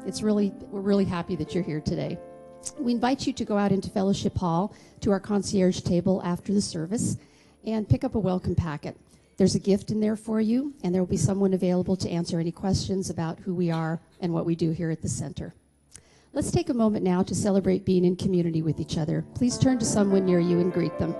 We're really happy that you're here today. We invite you to go out into Fellowship Hall to our concierge table after the service and pick up a welcome packet. There's a gift in there for you, and there will be someone available to answer any questions about who we are and what we do here at the center. Let's take a moment now to celebrate being in community with each other. Please turn to someone near you and greet them.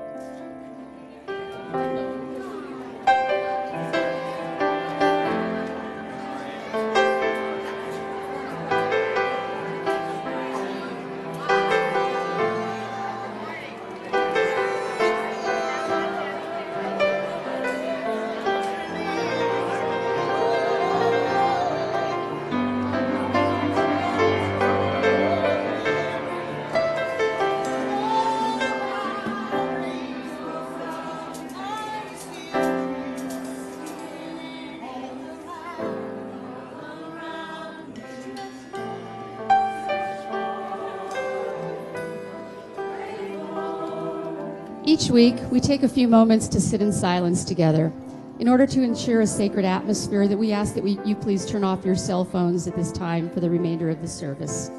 Each week, we take a few moments to sit in silence together. In order to ensure a sacred atmosphere, that we ask that you please turn off your cell phones at this time for the remainder of the service.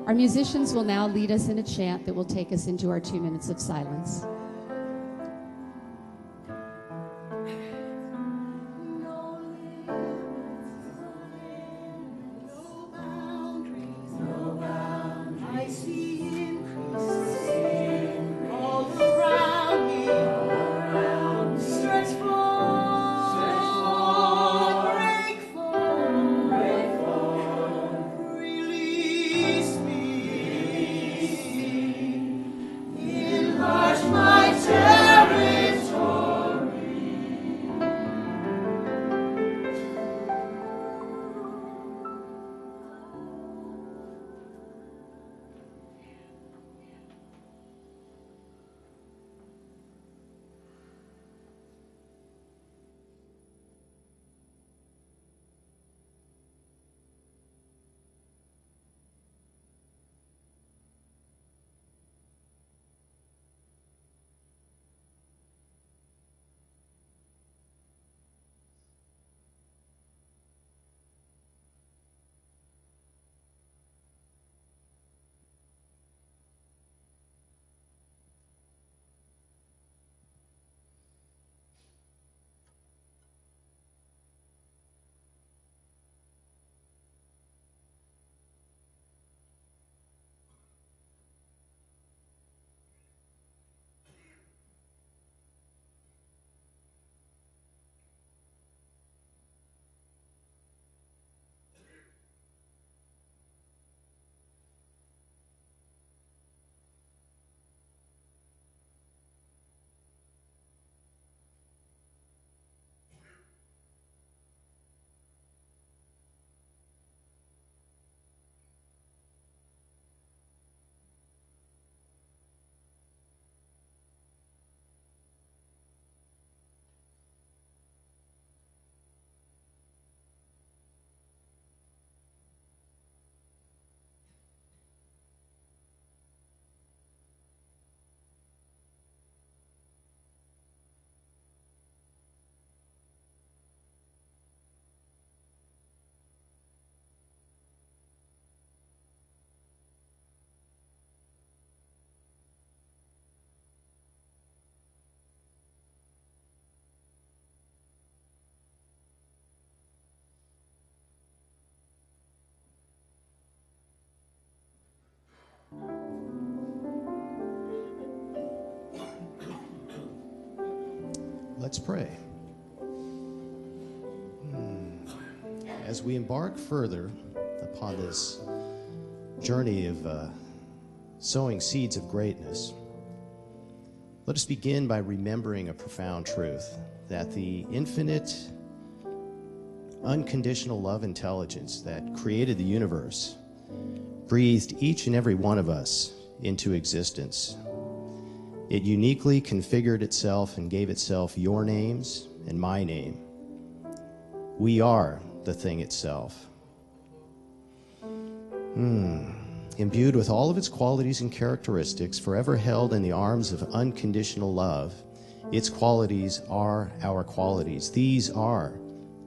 Our musicians will now lead us in a chant that will take us into our 2 minutes of silence. Let's pray. As we embark further upon this journey of sowing seeds of greatness, let us begin by remembering a profound truth, that the infinite, unconditional love intelligence that created the universe breathed each and every one of us into existence. It uniquely configured itself and gave itself your names and my name. We are the thing itself. Imbued with all of its qualities and characteristics, forever held in the arms of unconditional love, its qualities are our qualities. These are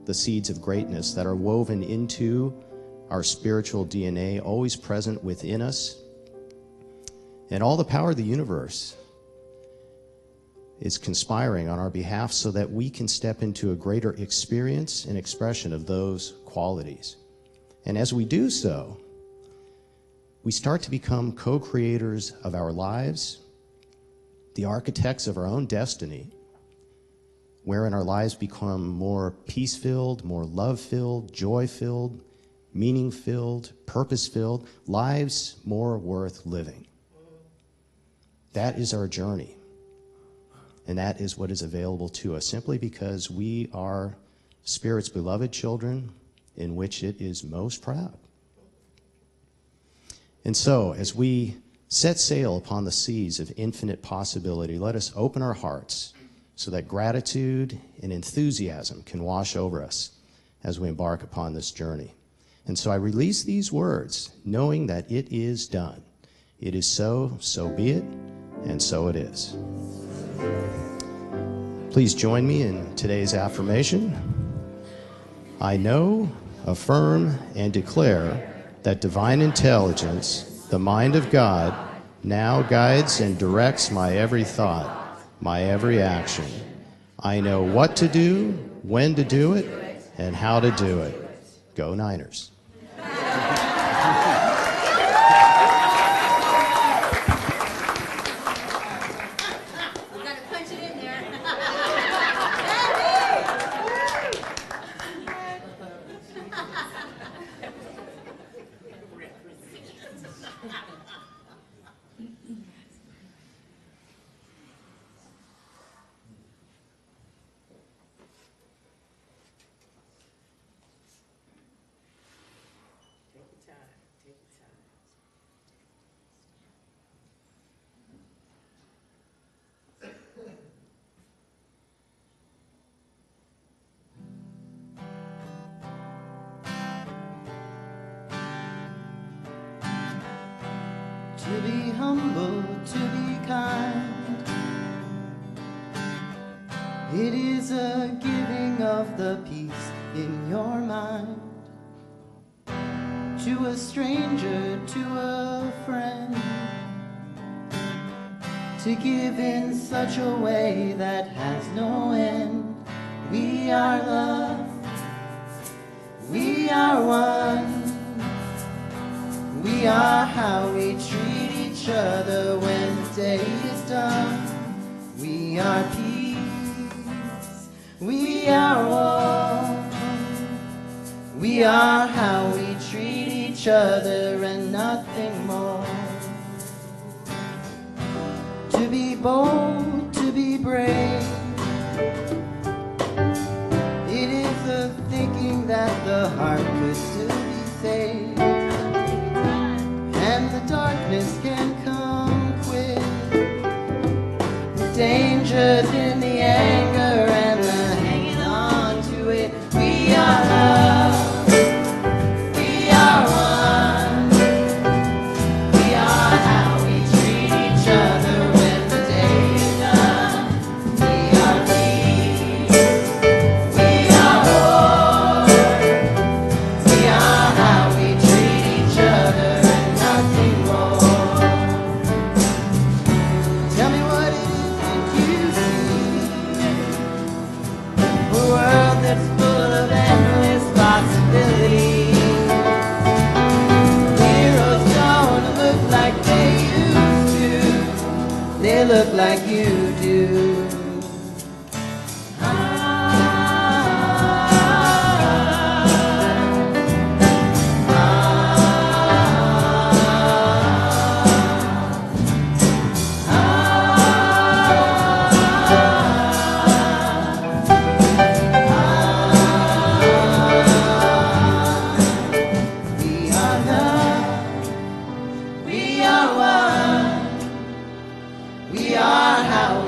the seeds of greatness that are woven into our spiritual DNA always present within us, and all the power of the universe is conspiring on our behalf so that we can step into a greater experience and expression of those qualities. And as we do so, we start to become co-creators of our lives, the architects of our own destiny, wherein our lives become more peace-filled, more love-filled, joy-filled, meaning-filled, purpose-filled, lives more worth living. That is our journey. And that is what is available to us simply because we are Spirit's beloved children in which it is most proud. And so, as we set sail upon the seas of infinite possibility, let us open our hearts so that gratitude and enthusiasm can wash over us as we embark upon this journey. And so I release these words, knowing that it is done. It is so, so be it, and so it is. Please join me in today's affirmation. I know, affirm, and declare that divine intelligence, the mind of God, now guides and directs my every thought, my every action. I know what to do, when to do it, and how to do it. Go Niners. To be humble, to be kind, it is a giving of the peace in your mind. To a stranger, to a friend, to give in such a way that has no end. We are love, we are one. We are how we treat each other when the day is done. We are peace, we are warm. We are how we treat each other and nothing more. To be bold, to be brave, it is the thinking that the heart could still be saved. And the darkness can come quick. The danger's in the anger and the hanging on to it. We are love, we are one. We are how we treat each other when the day is done. We are peace, we are war. We are how we treat each other. Tell me what it is that you see. A world that's full of endless possibilities. Heroes don't look like they used to. They look like you do. We are how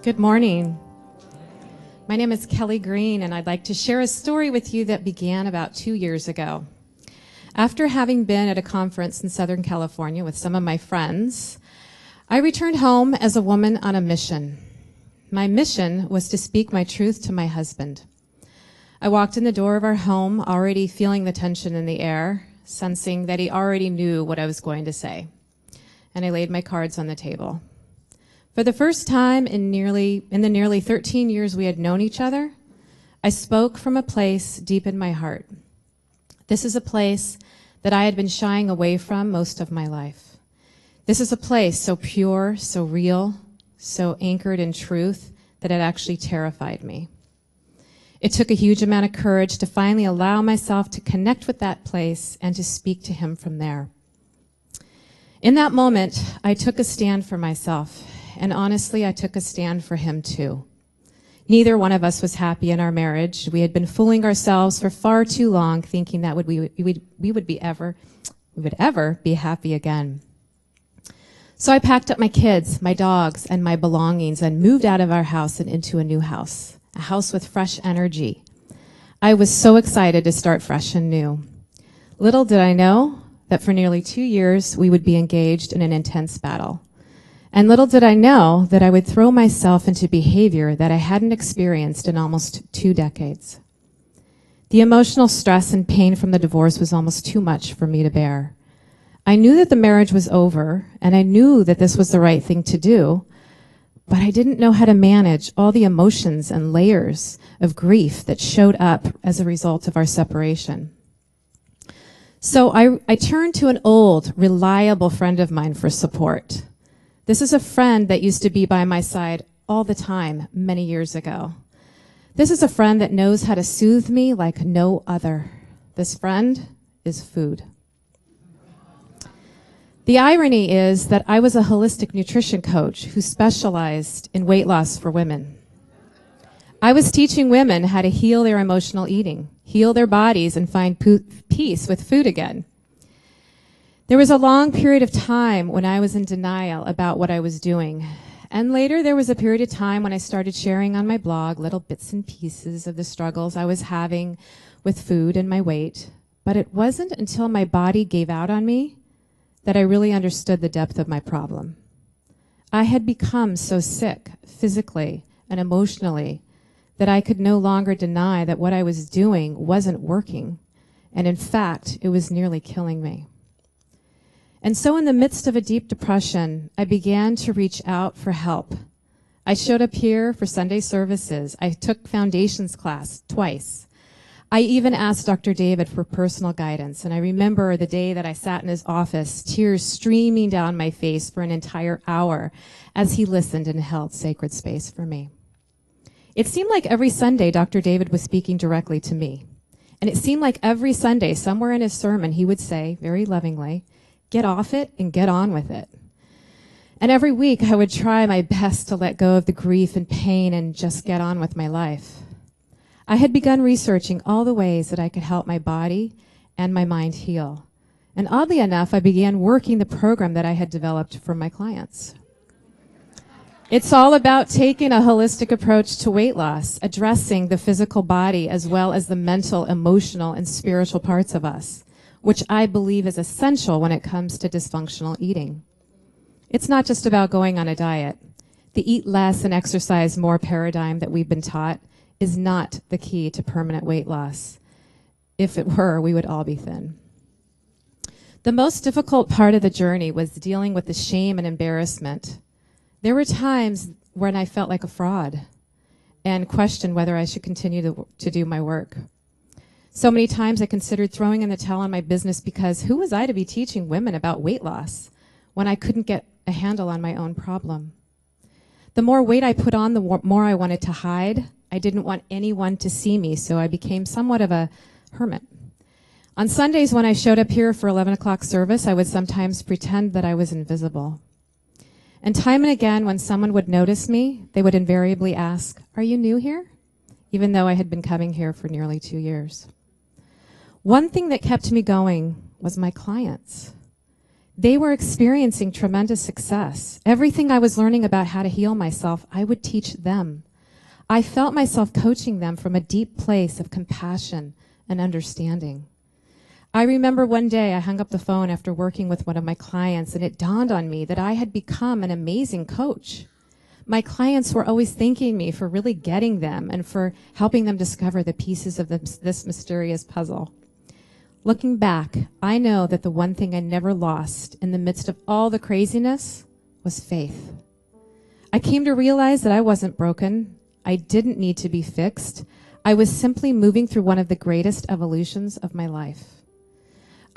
Good morning. My name is Kelly Green, and I'd like to share a story with you that began about 2 years ago. After having been at a conference in Southern California with some of my friends, I returned home as a woman on a mission. My mission was to speak my truth to my husband. I walked in the door of our home, already feeling the tension in the air, sensing that he already knew what I was going to say. And I laid my cards on the table. For the first time in the nearly 13 years we had known each other, I spoke from a place deep in my heart. This is a place that I had been shying away from most of my life. This is a place so pure, so real, so anchored in truth that it actually terrified me. It took a huge amount of courage to finally allow myself to connect with that place and to speak to him from there. In that moment, I took a stand for myself. And honestly, I took a stand for him too. Neither one of us was happy in our marriage. We had been fooling ourselves for far too long, thinking that we would ever be happy again. So I packed up my kids, my dogs, and my belongings and moved out of our house and into a new house, a house with fresh energy. I was so excited to start fresh and new. Little did I know that for nearly 2 years we would be engaged in an intense battle. And little did I know that I would throw myself into behavior that I hadn't experienced in almost 2 decades. The emotional stress and pain from the divorce was almost too much for me to bear. I knew that the marriage was over, and I knew that this was the right thing to do, but I didn't know how to manage all the emotions and layers of grief that showed up as a result of our separation. So I turned to an old, reliable friend of mine for support. This is a friend that used to be by my side all the time many years ago. This is a friend that knows how to soothe me like no other. This friend is food. The irony is that I was a holistic nutrition coach who specialized in weight loss for women. I was teaching women how to heal their emotional eating, heal their bodies, and find peace with food again. There was a long period of time when I was in denial about what I was doing. And later there was a period of time when I started sharing on my blog little bits and pieces of the struggles I was having with food and my weight. But it wasn't until my body gave out on me that I really understood the depth of my problem. I had become so sick physically and emotionally that I could no longer deny that what I was doing wasn't working. And in fact, it was nearly killing me. And so in the midst of a deep depression, I began to reach out for help. I showed up here for Sunday services. I took foundations class twice. I even asked Dr. David for personal guidance. And I remember the day that I sat in his office, tears streaming down my face for an entire hour as he listened and held sacred space for me. It seemed like every Sunday Dr. David was speaking directly to me. And it seemed like every Sunday, somewhere in his sermon, he would say, very lovingly, "Get off it and get on with it." And every week I would try my best to let go of the grief and pain and just get on with my life. I had begun researching all the ways that I could help my body and my mind heal. And oddly enough, I began working the program that I had developed for my clients. It's all about taking a holistic approach to weight loss, addressing the physical body as well as the mental, emotional, and spiritual parts of us, which I believe is essential when it comes to dysfunctional eating. It's not just about going on a diet. The eat less and exercise more paradigm that we've been taught is not the key to permanent weight loss. If it were, we would all be thin. The most difficult part of the journey was dealing with the shame and embarrassment. There were times when I felt like a fraud and questioned whether I should continue to do my work. So many times I considered throwing in the towel on my business because who was I to be teaching women about weight loss when I couldn't get a handle on my own problem? The more weight I put on, the more I wanted to hide. I didn't want anyone to see me, so I became somewhat of a hermit. On Sundays when I showed up here for 11 o'clock service, I would sometimes pretend that I was invisible. And time and again, when someone would notice me, they would invariably ask, "Are you new here?" Even though I had been coming here for nearly 2 years. One thing that kept me going was my clients. They were experiencing tremendous success. Everything I was learning about how to heal myself, I would teach them. I felt myself coaching them from a deep place of compassion and understanding. I remember one day I hung up the phone after working with one of my clients, and it dawned on me that I had become an amazing coach. My clients were always thanking me for really getting them and for helping them discover the pieces of this mysterious puzzle. Looking back, I know that the one thing I never lost in the midst of all the craziness was faith. I came to realize that I wasn't broken. I didn't need to be fixed. I was simply moving through one of the greatest evolutions of my life.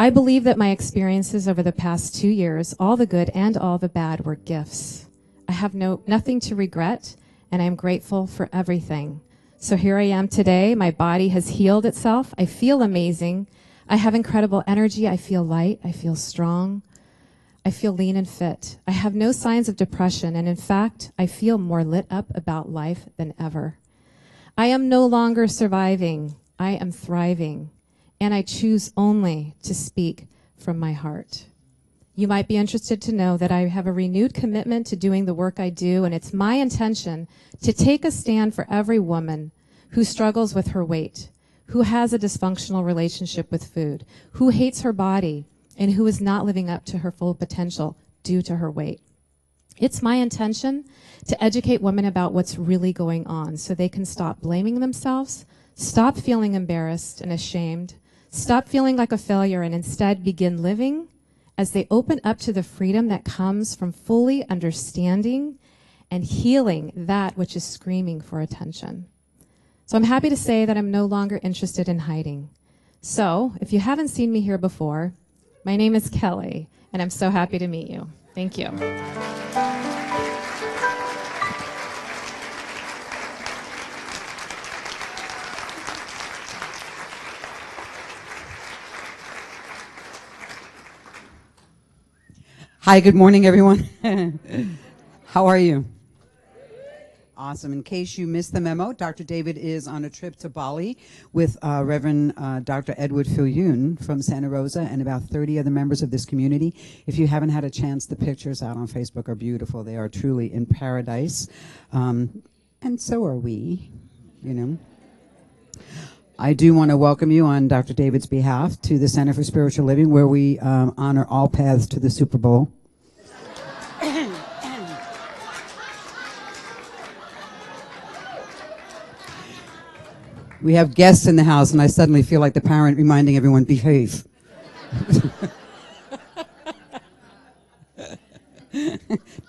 I believe that my experiences over the past 2 years, all the good and all the bad, were gifts. I have nothing to regret, and I am grateful for everything. So here I am today. My body has healed itself. I feel amazing. I have incredible energy. I feel light. I feel strong. I feel lean and fit. I have no signs of depression, and in fact, I feel more lit up about life than ever. I am no longer surviving. I am thriving, and I choose only to speak from my heart. You might be interested to know that I have a renewed commitment to doing the work I do, and it's my intention to take a stand for every woman who struggles with her weight, who has a dysfunctional relationship with food, who hates her body, and who is not living up to her full potential due to her weight. It's my intention to educate women about what's really going on so they can stop blaming themselves, stop feeling embarrassed and ashamed, stop feeling like a failure, and instead begin living as they open up to the freedom that comes from fully understanding and healing that which is screaming for attention. So I'm happy to say that I'm no longer interested in hiding. So if you haven't seen me here before, my name is Kelly, and I'm so happy to meet you. Thank you. Hi, good morning, everyone. How are you? Awesome. In case you missed the memo, Dr. David is on a trip to Bali with Reverend Dr. Edward Filyoun from Santa Rosa and about 30 other members of this community. If you haven't had a chance, the pictures out on Facebook are beautiful. They are truly in paradise. And so are we, you know. I do want to welcome you on Dr. David's behalf to the Center for Spiritual Living, where we honor all paths to the Super Bowl. We have guests in the house, and I suddenly feel like the parent reminding everyone, behave.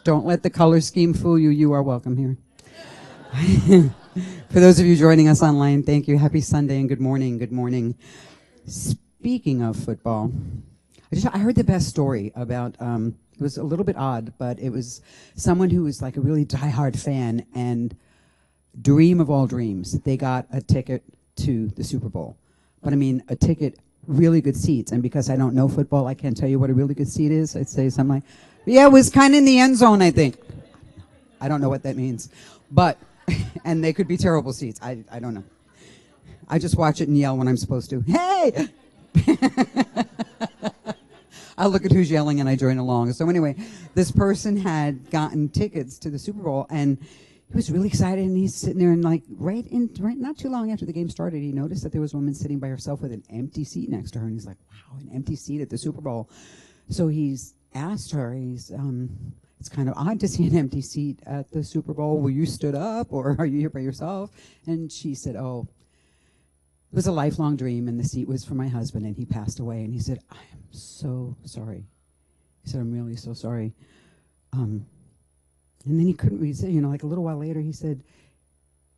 Don't let the color scheme fool you. You are welcome here. For those of you joining us online, thank you. Happy Sunday and good morning. Good morning. Speaking of football, I heard the best story about, it was a little bit odd, but it was someone who was like a really diehard fan, and dream of all dreams, they got a ticket to the Super Bowl. But I mean, a ticket, really good seats. And because I don't know football, I can't tell you what a really good seat is. I'd say something like, yeah, it was kind of in the end zone, I think. I don't know what that means. But, and they could be terrible seats. I don't know. I just watch it and yell when I'm supposed to. Hey! I look at who's yelling and I join along. So anyway, this person had gotten tickets to the Super Bowl, and he was really excited, and he's sitting there, and like right not too long after the game started, he noticed that there was a woman sitting by herself with an empty seat next to her, and he's like, wow, an empty seat at the Super Bowl. So he's asked her, it's kind of odd to see an empty seat at the Super Bowl. Were you stood up, or are you here by yourself? And she said, oh, it was a lifelong dream, and the seat was for my husband, and he passed away. And he said, I am so sorry. He said, I'm really so sorry. And then he couldn't read it, like a little while later, he said,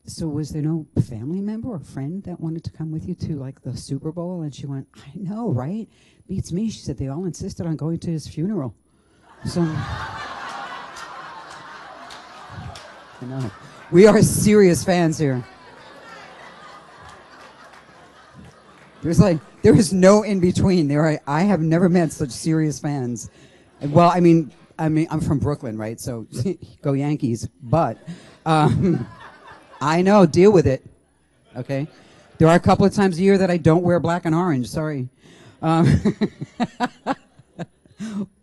so was there no family member or friend that wanted to come with you to like the Super Bowl? And she went, I know, right? Beats me. She said, they all insisted on going to his funeral. So, I know. We are serious fans here. There is no in between. I have never met such serious fans. Well, I mean, I'm from Brooklyn, right? So go Yankees. But I know, deal with it. Okay? There are a couple of times a year that I don't wear black and orange. Sorry.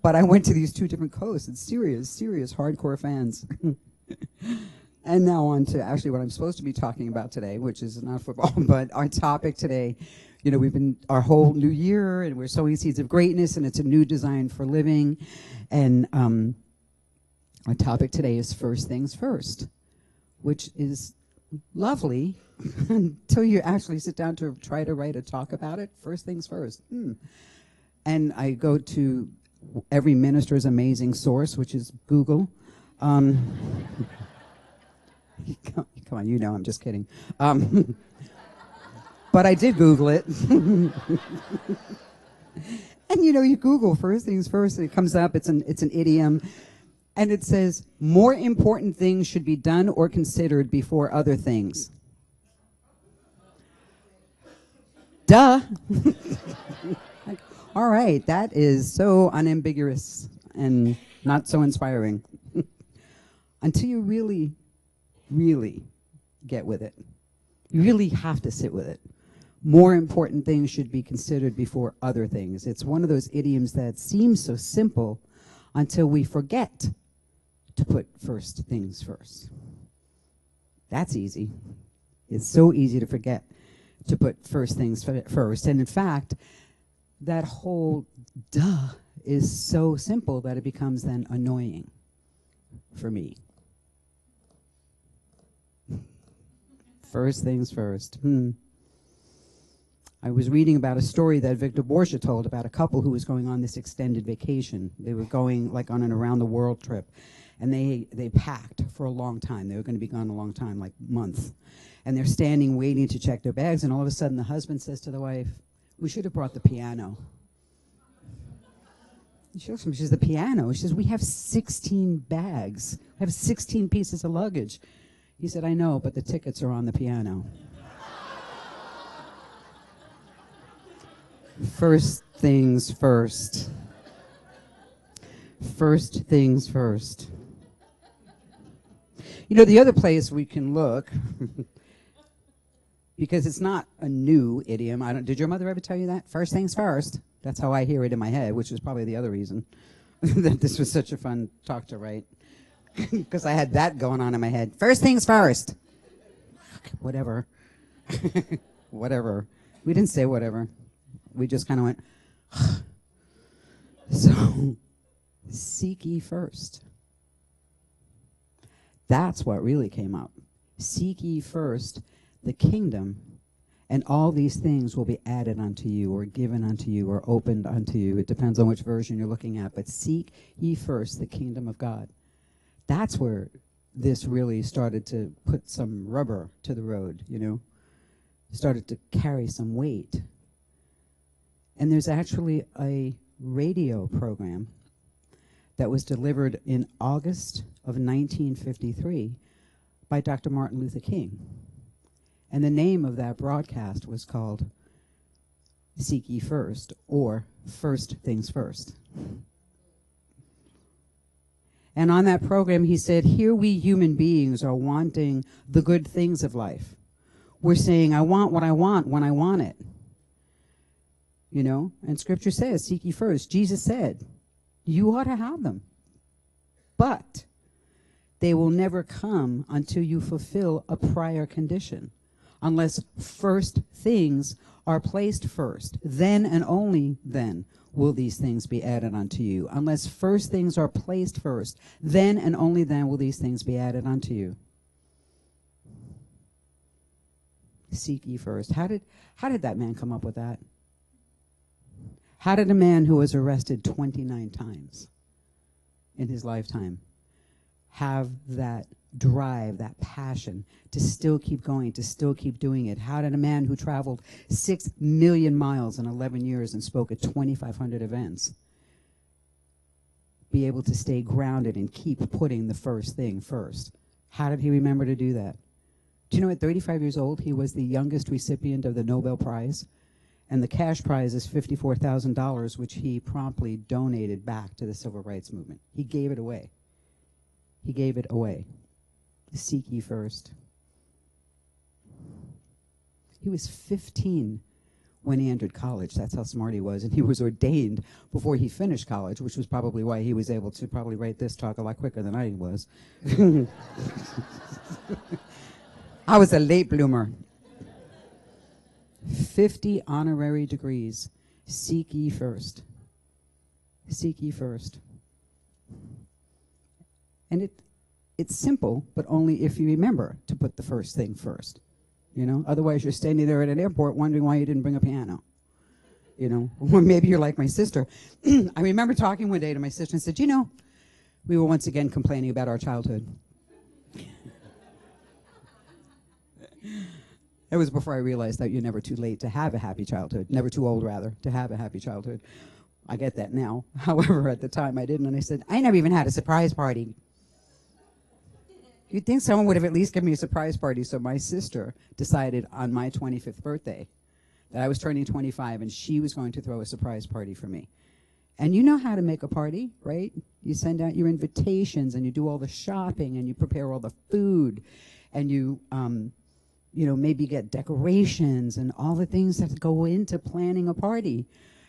But I went to these two different coasts and serious hardcore fans. And now on to actually what I'm supposed to be talking about today, which is not football, but our topic today. You know, we've been our whole new year, and we're sowing seeds of greatness, and it's a new design for living. And our topic today is first things first, which is lovely until you actually sit down to try to write a talk about it. First things first. And I go to every minister's amazing source, which is Google. Come on, you know, I'm just kidding. But I did Google it. And you know, you Google first things first, and it comes up, it's an idiom. And it says, more important things should be done or considered before other things. Duh. Like, all right, that is so unambiguous and not so inspiring. Until you really get with it. You really have to sit with it. More important things should be considered before other things. It's one of those idioms that seems so simple until we forget to put first things first. That's easy. It's so easy to forget to put first things first. And in fact, that whole duh is so simple that it becomes then annoying for me. First things first. I was reading about a story that Victor Borgia told about a couple who was going on this extended vacation. They were going like on an around the world trip, and they packed for a long time. They were going to be gone a long time, like months. And they're standing waiting to check their bags, and all of a sudden the husband says to the wife, "We should have brought the piano." She looks at him, she says, "The piano?" She says, "We have 16 bags. We have 16 pieces of luggage." He said, "I know, but the tickets are on the piano." First things first. First things first. You know, the other place we can look, because it's not a new idiom. Did your mother ever tell you that? First things first. That's how I hear it in my head, which is probably the other reason that this was such a fun talk to write. Because I had that going on in my head. First things first. Whatever. Whatever. We didn't say whatever. We just kind of went. So, seek ye first. That's what really came up. Seek ye first the kingdom, and all these things will be added unto you, or given unto you, or opened unto you. It depends on which version you're looking at. But seek ye first the kingdom of God. That's where this really started to put some rubber to the road, you know. Started to carry some weight. And there's actually a radio program that was delivered in August of 1953 by Dr. Martin Luther King. And the name of that broadcast was called Seek Ye First, or First Things First. And on that program, he said, here we human beings are wanting the good things of life. We're saying, I want what I want when I want it. You know, and Scripture says, seek ye first. Jesus said, you ought to have them. But they will never come until you fulfill a prior condition, unless first things are placed first. Then and only then will these things be added unto you. Unless first things are placed first, then and only then will these things be added unto you. Seek ye first. How did that man come up with that? How did a man who was arrested 29 times in his lifetime have that drive, that passion to still keep going, to still keep doing it? How did a man who traveled 6 million miles in 11 years and spoke at 2,500 events be able to stay grounded and keep putting the first thing first? How did he remember to do that? Do you know at 35 years old, he was the youngest recipient of the Nobel Prize? And the cash prize is $54,000, which he promptly donated back to the civil rights movement. He gave it away. He gave it away. Seek ye first. He was 15 when he entered college. That's how smart he was. And he was ordained before he finished college, which was probably why he was able to probably write this talk a lot quicker than I was. I was a late bloomer. 50 honorary degrees. Seek ye first. Seek ye first. And it's simple, but only if you remember to put the first thing first. You know, otherwise you're standing there at an airport wondering why you didn't bring a piano. You know, or maybe you're like my sister. I remember talking one day to my sister and said, you know, we were once again complaining about our childhood. It was before I realized that you're never too late to have a happy childhood. Never too old, rather, to have a happy childhood. I get that now. However, at the time I didn't. And I said, I never even had a surprise party. You'd think someone would have at least given me a surprise party. So my sister decided on my 25th birthday that I was turning 25 and she was going to throw a surprise party for me. And you know how to make a party, right? You send out your invitations and you do all the shopping and you prepare all the food and you know, maybe get decorations and all the things that go into planning a party.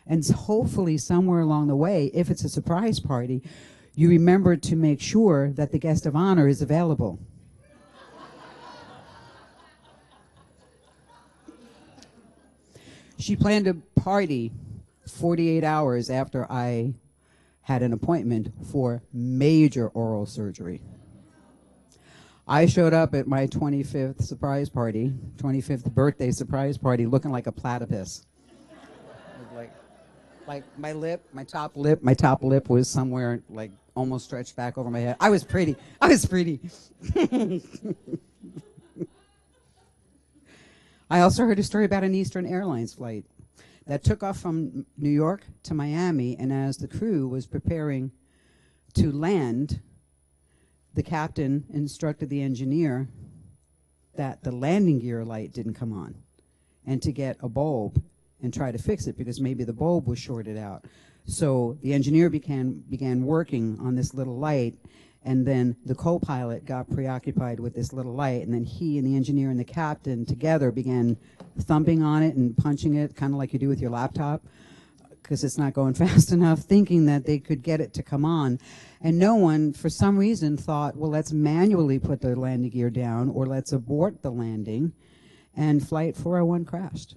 And hopefully somewhere along the way, if it's a surprise party, you remember to make sure that the guest of honor is available. She planned a party 48 hours after I had an appointment for major oral surgery. I showed up at my 25th surprise party, 25th birthday surprise party, looking like a platypus. Like my top lip was somewhere like almost stretched back over my head. I was pretty. I also heard a story about an Eastern Airlines flight that took off from New York to Miami, and as the crew was preparing to land, the captain instructed the engineer that the landing gear light didn't come on and to get a bulb and try to fix it because maybe the bulb was shorted out. So the engineer began working on this little light, and then the co-pilot got preoccupied with this little light, and then he and the engineer and the captain together began thumping on it and punching it, kind of like you do with your laptop, because it's not going fast enough, thinking that they could get it to come on. And no one, for some reason, thought, well, let's manually put the landing gear down, or let's abort the landing. And Flight 401 crashed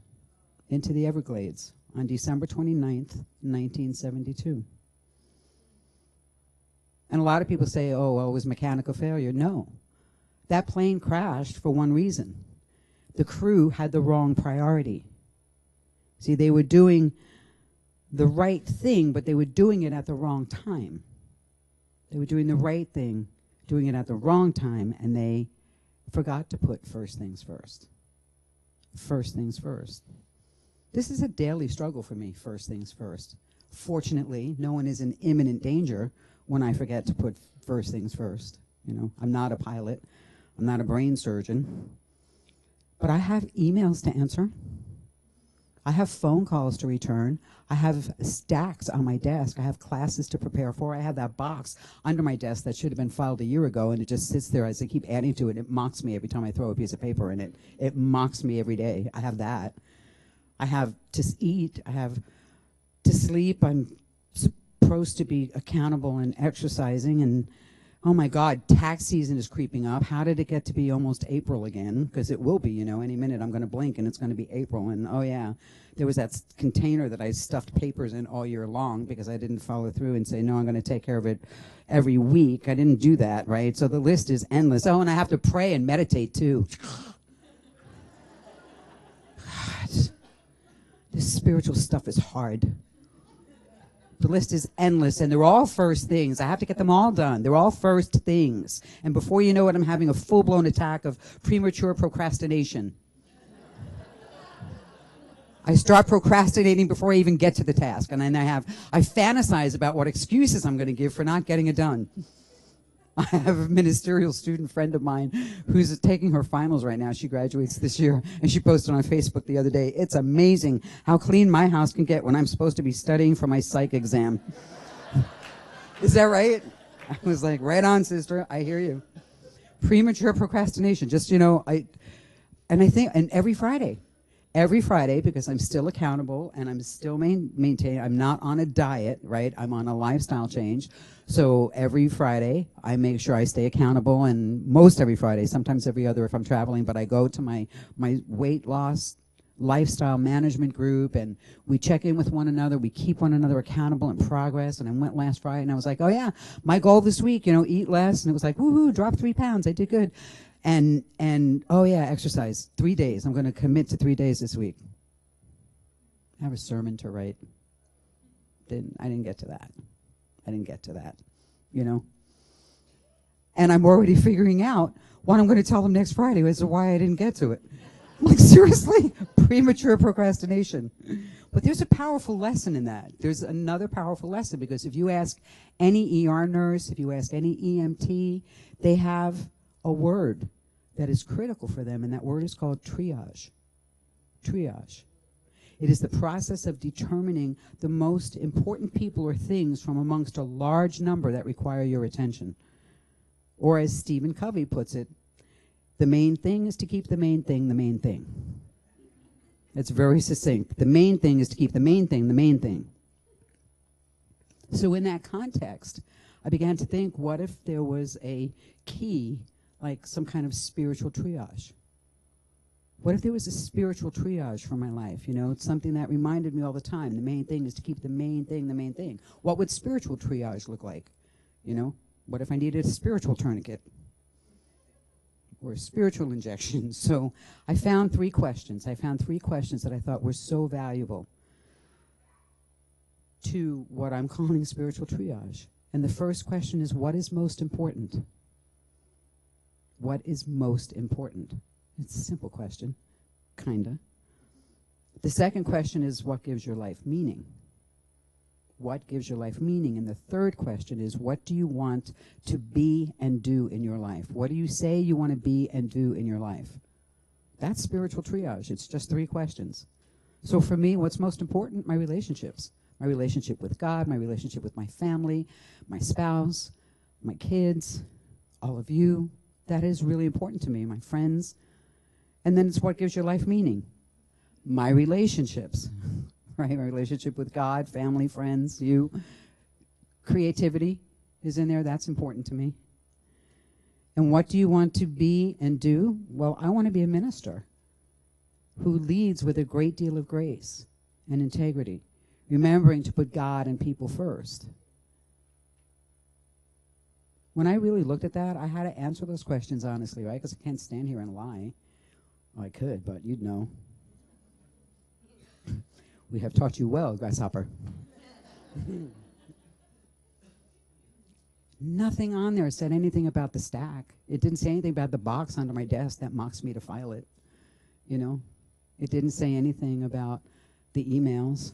into the Everglades on December 29th, 1972. And a lot of people say, oh, well, it was mechanical failure. No. That plane crashed for one reason. The crew had the wrong priority. See, they were doing the right thing, but they were doing it at the wrong time. They were doing the right thing, doing it at the wrong time, and they forgot to put first things first. First things first. This is a daily struggle for me, first things first. Fortunately, no one is in imminent danger when I forget to put first things first. You know, I'm not a pilot. I'm not a brain surgeon. But I have emails to answer. I have phone calls to return. I have stacks on my desk. I have classes to prepare for. I have that box under my desk that should have been filed a year ago, and it just sits there as I keep adding to it. It mocks me every time I throw a piece of paper in it. It mocks me every day. I have that. I have to eat. I have to sleep. I'm supposed to be accountable and exercising. And oh my God, tax season is creeping up. How did it get to be almost April again? Because it will be, you know, any minute I'm going to blink and it's going to be April. And oh yeah, there was that container that I stuffed papers in all year long because I didn't follow through and say, no, I'm going to take care of it every week. I didn't do that, right? So the list is endless. Oh, and I have to pray and meditate too. This spiritual stuff is hard. The list is endless, and they're all first things. I have to get them all done. They're all first things. And before you know it, I'm having a full-blown attack of premature procrastination. I start procrastinating before I even get to the task, and then I fantasize about what excuses I'm going to give for not getting it done. I have a ministerial student friend of mine who's taking her finals right now. She graduates this year, and she posted on Facebook the other day, it's amazing how clean my house can get when I'm supposed to be studying for my psych exam. Is that right? I was like, right on, sister. I hear you. Premature procrastination. Just, you know, and every Friday every Friday, because I'm still accountable and I'm still maintaining, I'm not on a diet, right? I'm on a lifestyle change. So every Friday, I make sure I stay accountable, and most every Friday, sometimes every other if I'm traveling, but I go to my weight loss lifestyle management group, and we check in with one another. We keep one another accountable and progress. And I went last Friday and I was like, oh yeah, my goal this week, eat less. And it was like, woohoo, drop 3 pounds. I did good. And oh yeah, exercise 3 days. I'm going to commit to 3 days this week. I have a sermon to write. I didn't get to that. And I'm already figuring out what I'm going to tell them next Friday as to why I didn't get to it. Like, seriously, premature procrastination. But there's a powerful lesson in that. There's another powerful lesson, because if you ask any ER nurse, if you ask any EMT, they have a word that is critical for them, and that word is called triage. Triage. It is the process of determining the most important people or things from amongst a large number that require your attention. Or as Stephen Covey puts it, the main thing is to keep the main thing the main thing. It's very succinct. The main thing is to keep the main thing the main thing. So in that context, I began to think, what if there was a key, like some kind of spiritual triage? What if there was a spiritual triage for my life? It's something that reminded me all the time. The main thing is to keep the main thing the main thing. What would spiritual triage look like? What if I needed a spiritual tourniquet? Or a spiritual injection? So I found 3 questions. I found 3 questions that I thought were so valuable to what I'm calling spiritual triage. And the first question is, what is most important? What is most important? It's a simple question, kinda. The second question is, what gives your life meaning? What gives your life meaning? And the third question is, what do you want to be and do in your life? What do you say you want to be and do in your life? That's spiritual triage. It's just 3 questions. So for me, what's most important? My relationships. My relationship with God, my relationship with my family, my spouse, my kids, all of you. That is really important to me, my friends. And then it's what gives your life meaning? My relationships. Right, my relationship with God, family, friends, you. Creativity is in there. That's important to me. And what do you want to be and do? Well, I want to be a minister who leads with a great deal of grace and integrity, remembering to put God and people first. When I really looked at that, I had to answer those questions honestly, right? Because I can't stand here and lie. Well, I could, but you'd know. We have taught you well, grasshopper. Nothing on there said anything about the stack. It didn't say anything about the box under my desk that mocks me to file it. It didn't say anything about the emails.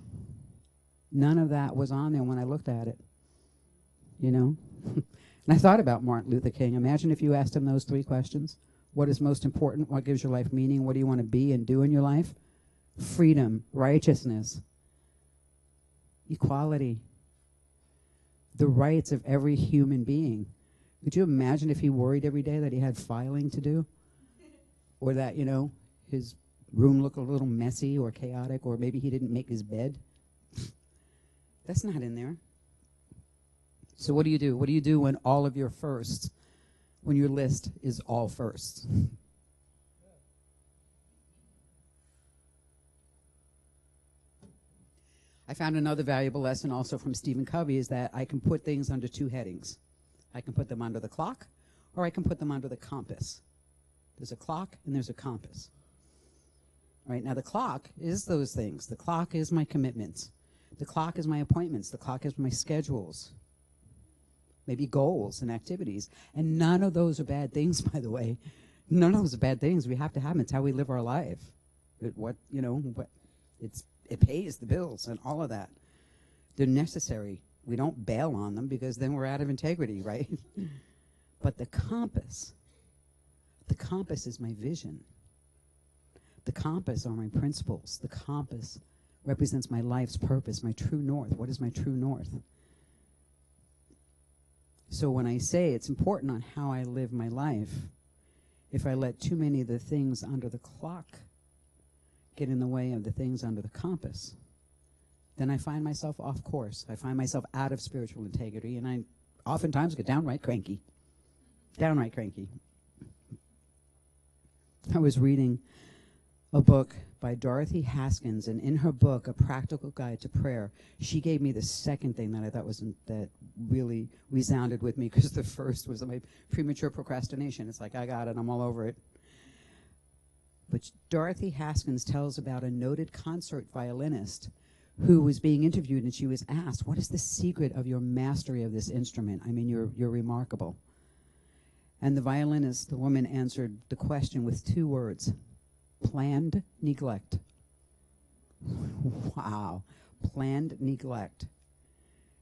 None of that was on there when I looked at it. And I thought about Martin Luther King. Imagine if you asked him those 3 questions. What is most important? What gives your life meaning? What do you want to be and do in your life? Freedom, righteousness, equality, the rights of every human being. Could you imagine if he worried every day that he had filing to do? Or that, his room looked a little messy or chaotic, or maybe he didn't make his bed? That's not in there. So what do you do? What do you do when all of your firsts, when your list is all firsts? I found another valuable lesson also from Stephen Covey is that I can put things under 2 headings. I can put them under the clock, or I can put them under the compass. There's a clock and there's a compass. Right now the clock is those things. The clock is my commitments. The clock is my appointments. The clock is my schedules. Maybe goals and activities. And none of those are bad things, by the way. None of those are bad things. We have to have them. It's how we live our life. It pays the bills and all of that. They're necessary. We don't bail on them because then we're out of integrity, right? But the compass is my vision. The compass are my principles. The compass represents my life's purpose, my true north. What is my true north? So when I say it's important on how I live my life, if I let too many of the things under the clock get in the way of the things under the compass, then I find myself off course. I find myself out of spiritual integrity, and I oftentimes get downright cranky. Downright cranky. I was reading a book by Dorothy Haskins, and in her book, A Practical Guide to Prayer, she gave me the second thing that I thought that really resounded with me, because the first was my premature procrastination. It's like, I got it, I'm all over it. But Dorothy Haskins tells about a noted concert violinist who was being interviewed, and she was asked, what is the secret of your mastery of this instrument? I mean, you're remarkable. And the violinist, the woman, answered the question with 2 words: planned neglect. Wow, planned neglect.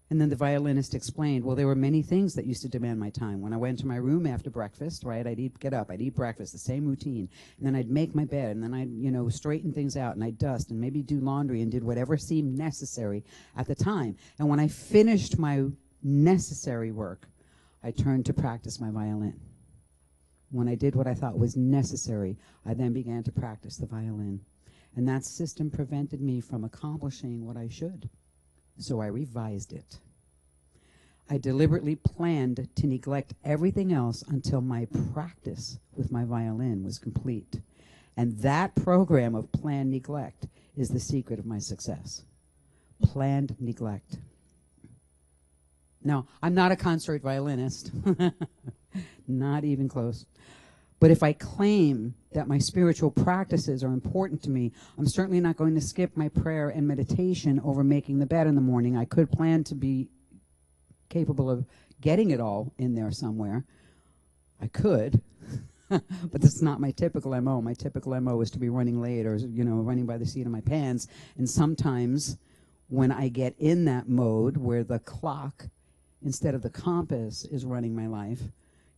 And then the violinist explained, well, there were many things that used to demand my time. When I went to my room after breakfast, right, get up, I'd eat breakfast, the same routine. And then I'd make my bed, and then I'd, straighten things out, and I'd dust, and maybe do laundry, and did whatever seemed necessary at the time. And when I finished my necessary work, I turned to practice my violin. When I did what I thought was necessary, I then began to practice the violin. And that system prevented me from accomplishing what I should. So I revised it. I deliberately planned to neglect everything else until my practice with my violin was complete. And that program of planned neglect is the secret of my success. Planned neglect. Now, I'm not a concert violinist. Not even close. But if I claim that my spiritual practices are important to me, I'm certainly not going to skip my prayer and meditation over making the bed in the morning. I could plan to be capable of getting it all in there somewhere. I could, but that's not my typical MO. My typical MO is to be running late, or running by the seat of my pants. And sometimes when I get in that mode where the clock instead of the compass is running my life,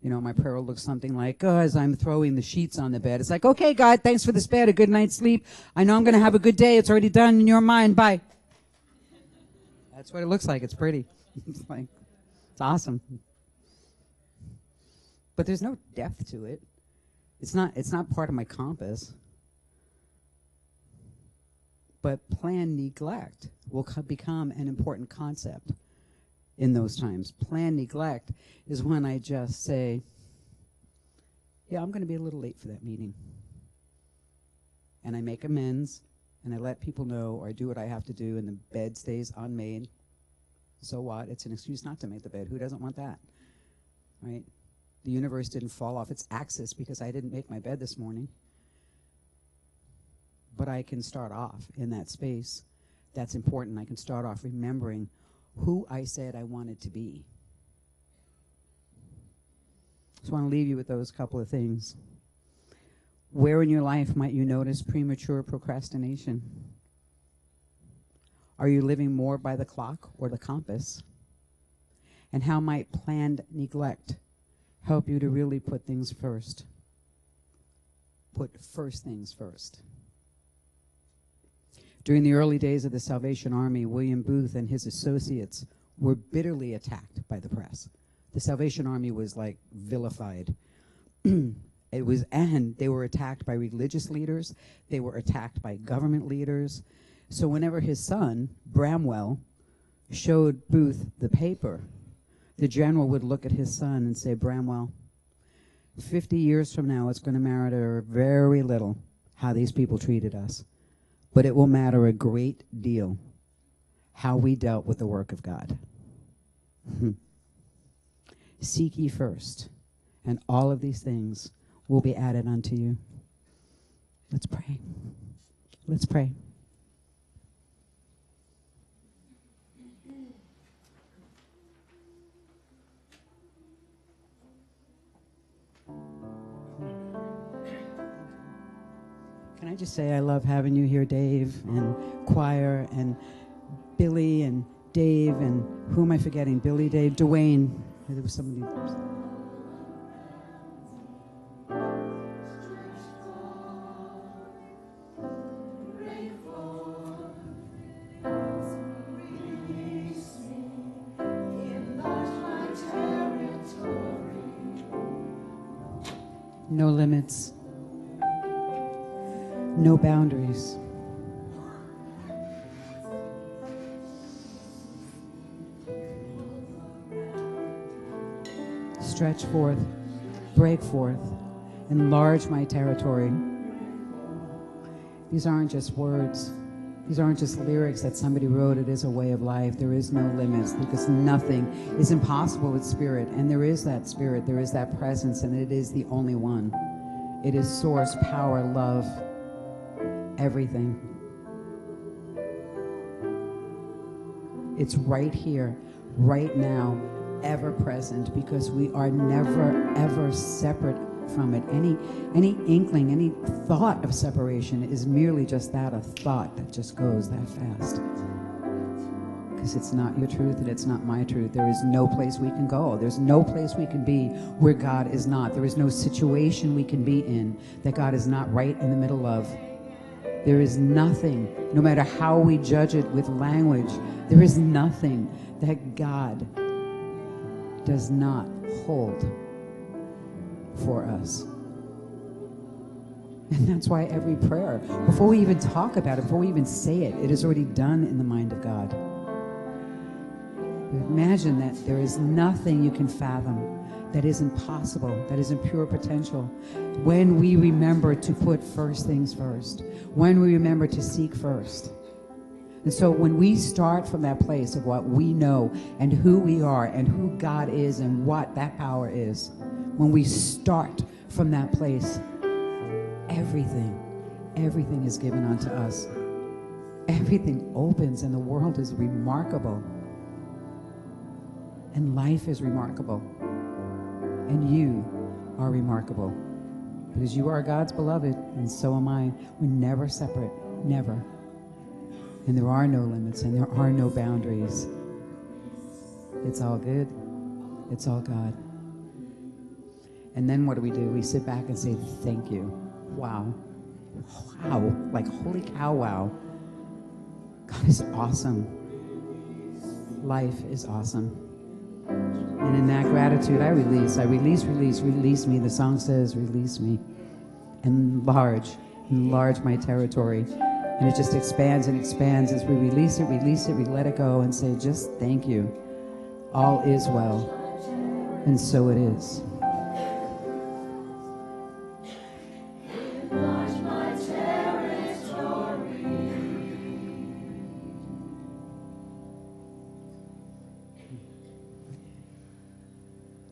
my prayer will look something like, as I'm throwing the sheets on the bed, it's like, okay, God, thanks for this bed, a good night's sleep. I know I'm going to have a good day. It's already done in your mind. Bye. That's what it looks like. It's pretty. It's awesome. But there's no depth to it. It's not part of my compass. But planned neglect will become an important concept in those times. Planned neglect is when I just say, yeah, I'm going to be a little late for that meeting. And I make amends, and I let people know, or I do what I have to do, and the bed stays unmade. So what? It's an excuse not to make the bed. Who doesn't want that? Right? The universe didn't fall off its axis because I didn't make my bed this morning. But I can start off in that space. That's important. I can start off remembering who I said I wanted to be. Just want to leave you with those couple of things. Where in your life might you notice premature procrastination? Are you living more by the clock or the compass? And how might planned neglect help you to really put things first? Put first things first. During the early days of the Salvation Army, William Booth and his associates were bitterly attacked by the press. The Salvation Army was vilified. And they were attacked by religious leaders. They were attacked by government leaders. So whenever his son, Bramwell, showed Booth the paper, the general would look at his son and say, Bramwell, 50 years from now, it's going to matter very little how these people treated us. But it will matter a great deal how we dealt with the work of God. Seek ye first, and all of these things will be added unto you. Let's pray. Let's pray. Can I just say I love having you here, Dave, and choir, and Billy, and Dave, and who am I forgetting? Billy, Dave, Dwayne. There was somebody. No limits. no boundaries. Stretch forth, break forth, enlarge my territory. These aren't just words. These aren't just lyrics that somebody wrote. It is a way of life. There is no limits because nothing is impossible with spirit. And there is that spirit. There is that presence, and it is the only one. It is source, power, love, everything. It's right here, right now, ever present, because we are never, ever separate from it. Any inkling, any thought of separation is merely just that, a thought that just goes that fast. Because it's not your truth and it's not my truth. There is no place we can go. There's no place we can be where God is not. There is no situation we can be in that God is not right in the middle of. There is nothing, no matter how we judge it with language, there is nothing that God does not hold for us. And that's why every prayer, before we even talk about it, before we even say it, it is already done in the mind of God. Imagine that there is nothing you can fathom that isn't possible, that isn't pure potential, when we remember to put first things first, when we remember to seek first. And so when we start from that place of what we know and who we are and who God is and what that power is, when we start from that place, everything is given unto us. Everything opens and the world is remarkable. And life is remarkable. And you are remarkable. Because you are God's beloved, and so am I. We're never separate, never. And there are no limits, and there are no boundaries. It's all good. It's all God. And then what do? We sit back and say, thank you. Wow. Wow. Like, holy cow, wow. God is awesome. Life is awesome. And in that gratitude, I release me. The song says, release me. Enlarge my territory. And it just expands and expands as we release it, we let it go and say, just thank you. All is well. And so it is.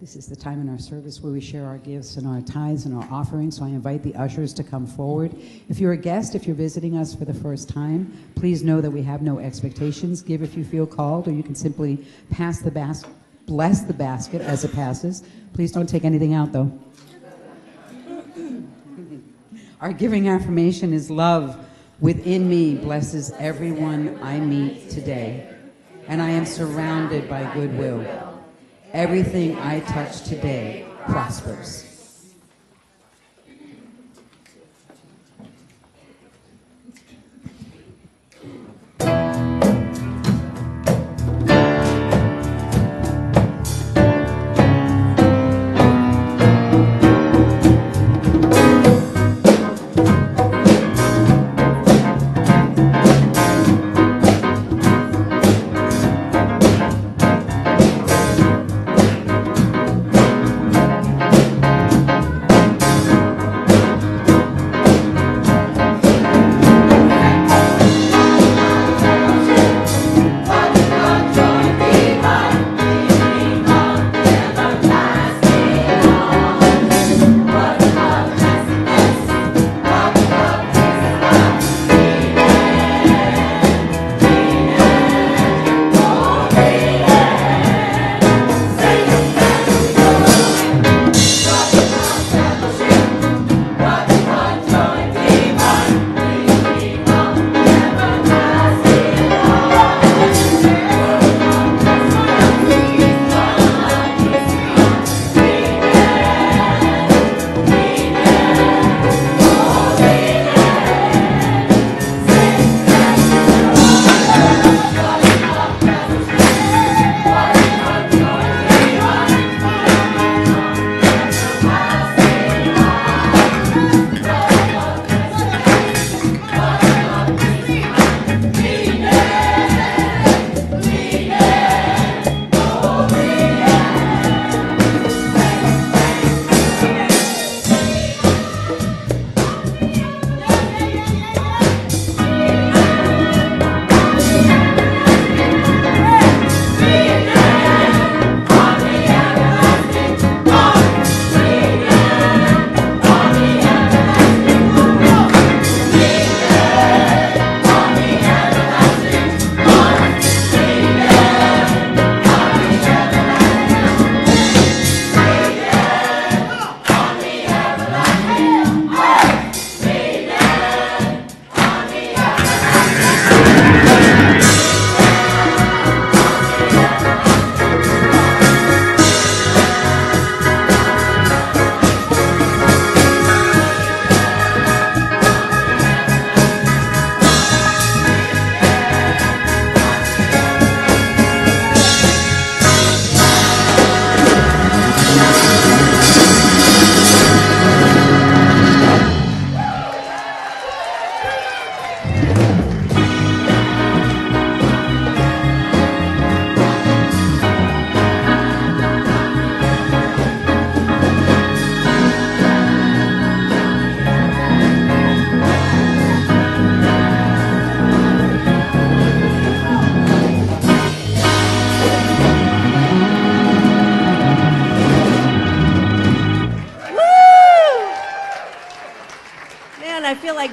This is the time in our service where we share our gifts and our tithes and our offerings. So I invite the ushers to come forward. If you're a guest, if you're visiting us for the first time, please know that we have no expectations. Give if you feel called, or you can simply bless the basket as it passes. Please don't take anything out, though. Our giving affirmation is love within me blesses everyone I meet today, and I am surrounded by goodwill. Everything I touch today prospers.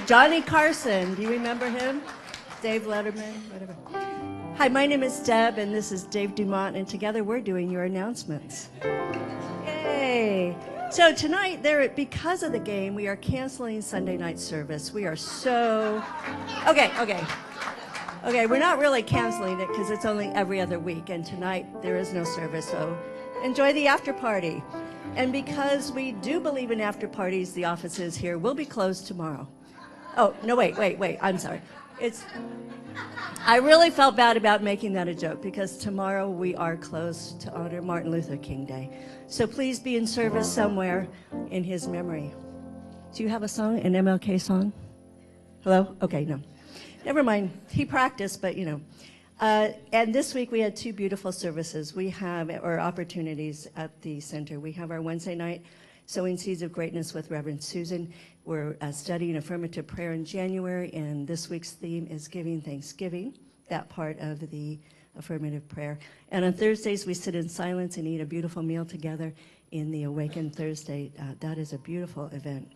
Johnny Carson, do you remember him? Dave Letterman, whatever. Hi, my name is Deb, and this is Dave Dumont, and together we're doing your announcements. Yay! So tonight, because of the game, we are canceling Sunday night service. We are so... Okay, we're not really canceling it because it's only every other week, and tonight there is no service, so enjoy the after party. And because we do believe in after parties, the offices here will be closed tomorrow. Oh, no, wait, I'm sorry. I really felt bad about making that a joke because tomorrow we are closed to honor Martin Luther King Day. So please be in service somewhere in his memory. Do you have a song, an MLK song? Hello? Okay, no. Never mind. He practiced, but you know. And this week we had two beautiful services. We have, or opportunities at the center. We have our Wednesday night Sowing Seeds of Greatness with Reverend Susan. We're studying affirmative prayer in January, and this week's theme is Giving Thanksgiving, that part of the affirmative prayer. And on Thursdays, we sit in silence and eat a beautiful meal together in the Awaken Thursday. That is a beautiful event.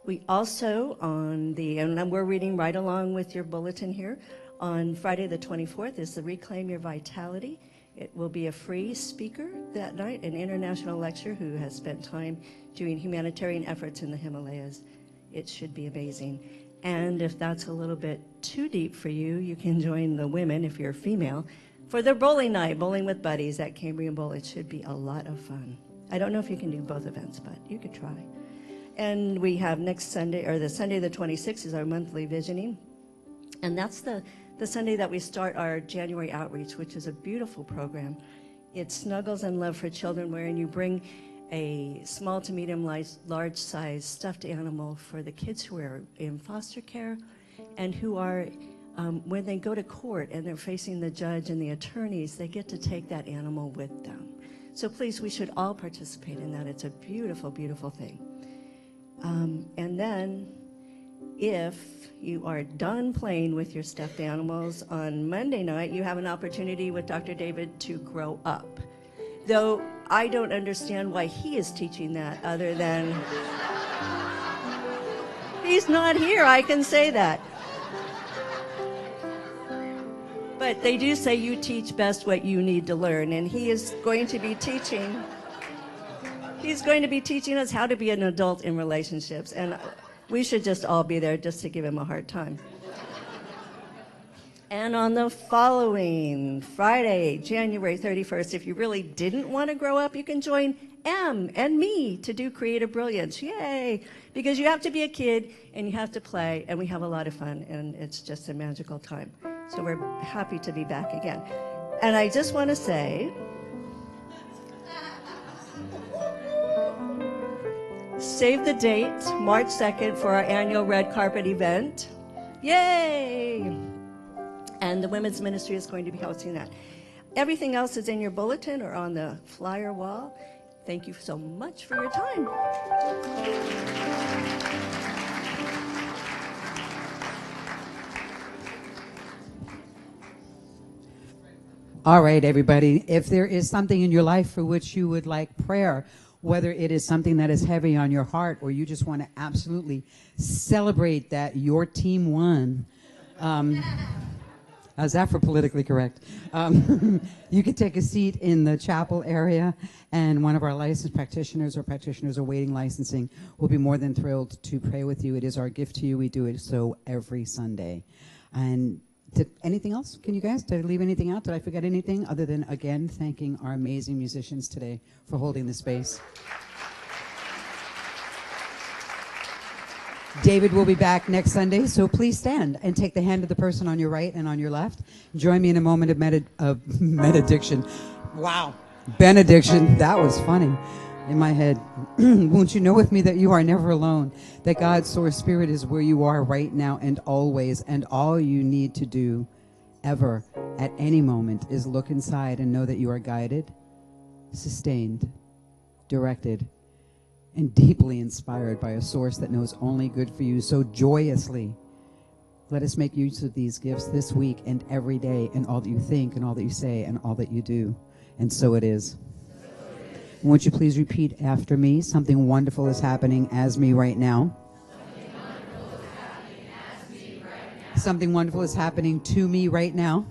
We also, and we're reading right along with your bulletin here, on Friday the 24th is the Reclaim Your Vitality. It will be a free speaker that night, an international lecturer who has spent time doing humanitarian efforts in the Himalayas. It should be amazing. And if that's a little bit too deep for you, you can join the women, if you're female, for their bowling night, Bowling with Buddies at Cambrian Bowl. It should be a lot of fun. I don't know if you can do both events, but you could try. And we have next Sunday, or the Sunday the 26th is our monthly visioning. And that's the Sunday that we start our January outreach, which is a beautiful program. It's Snuggles and Love for Children, wherein you bring a small to medium large size stuffed animal for the kids who are in foster care and who are, when they go to court and they're facing the judge and the attorneys, they get to take that animal with them. So please, we should all participate in that. It's a beautiful, beautiful thing. And then, if you are done playing with your stuffed animals on Monday night, you have an opportunity with Dr. David to grow up. Though I don't understand why he is teaching that other than he's not here, I can say that. But they do say you teach best what you need to learn, and he is going to be teaching. He's going to be teaching us how to be an adult in relationships, and we should just all be there just to give him a hard time. And on the following Friday, January 31st, if you really didn't want to grow up, you can join Em and me to do Creative Brilliance. Yay! Because you have to be a kid and you have to play, and we have a lot of fun, and it's just a magical time. So we're happy to be back again. And I just want to say, save the date, March 2nd, for our annual red carpet event. Yay! And the women's ministry is going to be hosting that. Everything else is in your bulletin or on the flyer wall. Thank you so much for your time. All right, everybody. If there is something in your life for which you would like prayer, whether it is something that is heavy on your heart or you just want to absolutely celebrate that your team won, how's that for politically correct? You can take a seat in the chapel area, and one of our licensed practitioners or practitioners awaiting licensing will be more than thrilled to pray with you. It is our gift to you. We do it so every Sunday. And anything else? Did I leave anything out? Did I forget anything other than, again, thanking our amazing musicians today for holding the space? David will be back next Sunday, so please stand and take the hand of the person on your right and on your left. Join me in a moment of benediction. Wow. Benediction. That was funny in my head. Won't you know with me that you are never alone, that God's source spirit is where you are right now and always, and all you need to do ever at any moment is look inside and know that you are guided, sustained, directed, and deeply inspired by a source that knows only good for you. So joyously, let us make use of these gifts this week and every day in all that you think and all that you say and all that you do. And so it is. Won't you please repeat after me? Something wonderful is happening as me right now. Something wonderful is happening to me right now.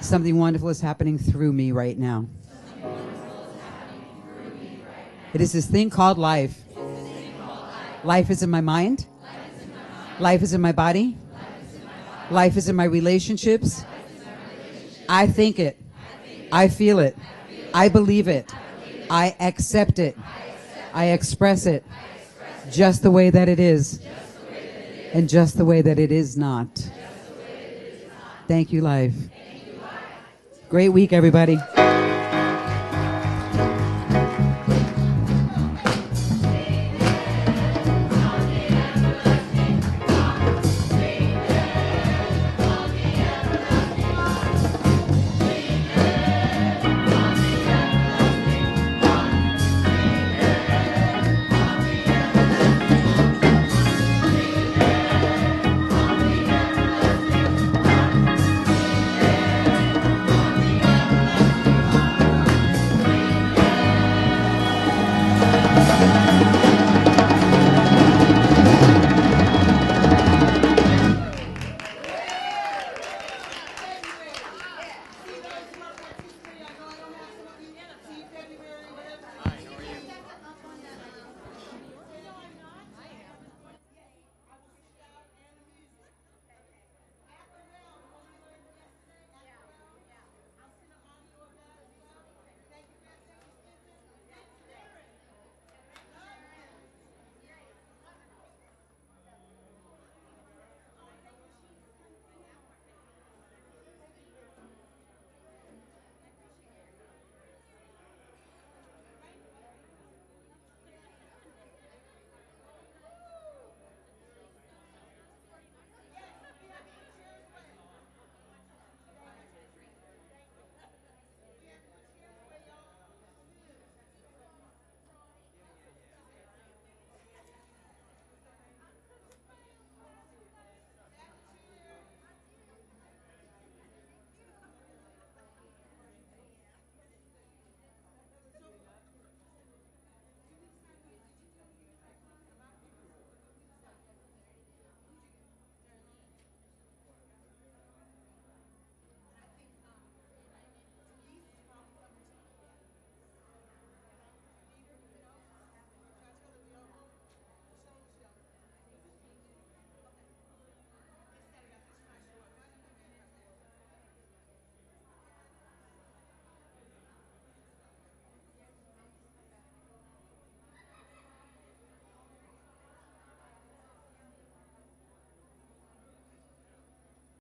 Something wonderful is happening through me right now. It is this thing called life. Life is in my mind. Life is in my body. Life is in my relationships. I think it. I feel it. I believe it. I accept it. I express it just the way that it is and just the way that it is not. Thank you, life. Great week, everybody.